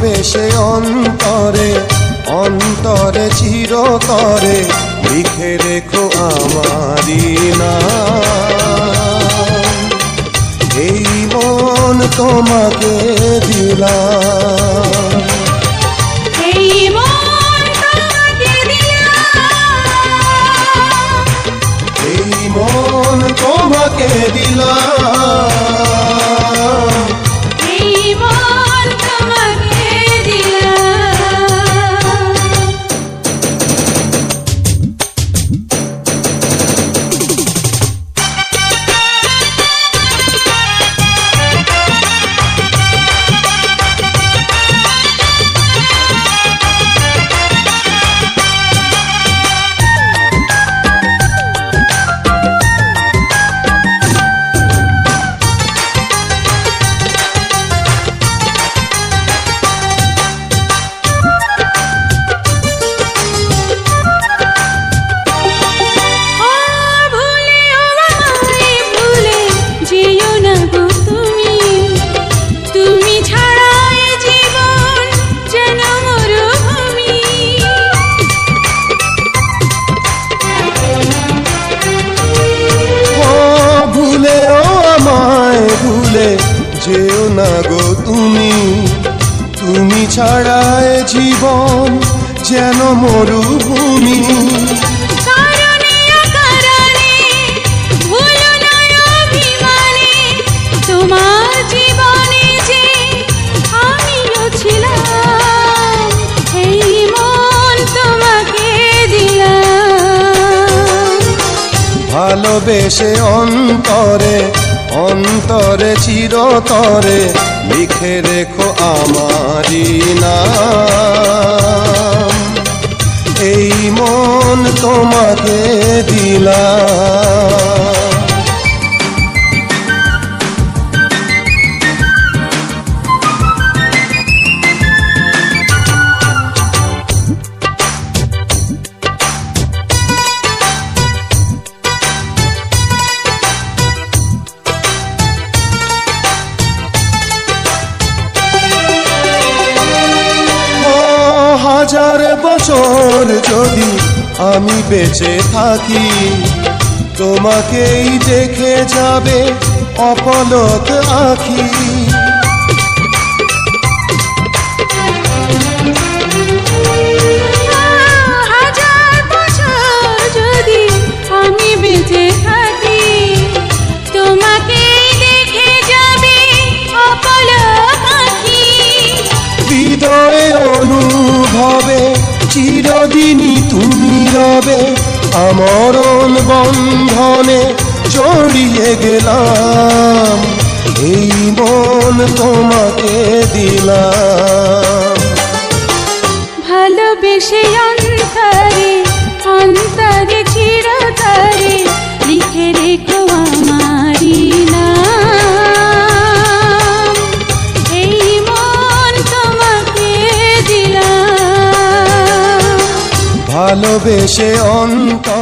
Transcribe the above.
ভালোবেসে অন্তরে অন্তরে চিরতরে লিখে রেখো আমারি নাম। এই মন তোমাকে দিলাম, এই মন তোমাকে দিলাম, এই মন তোমাকে দিলাম, এই মন তোমাকে দিলাম। যেও না গো তুমি, তুমি ছাড়া এ জীবন যেন মরুভূমি। কারণে অকারণে ভুলো না অভিমানে, তোমার জীবনে যে আমিও ছিলাম, এই মন তোমাকে দিলাম। ভালোবেসে অন্তরে অন্তরে চিরতরে লিখে রেখো আমারি নাম। এই মন তোমাকে দিলাম। হাজার বছর যদি আমি বেঁচে থাকি, তোমাকেই দেখে যাবে অপলক আঁখি। হাজার বছর যদি আমি বেঁচে থাকি, তোমাকেই দেখে যাবে অপলক আঁখি। হৃদয়ে অনুভবে চিরদিনই তুমি রবে, আমরণ বন্ধনে জড়িয়ে গেলাম। এই মন তোমাকে দিলাম। ভালোবেসে অন্তরে অন্তরে চিরতরে লিখে রেখো আমারি নাম। এই মন তোমাকে দিলাম। ভালোবেসে অন্তর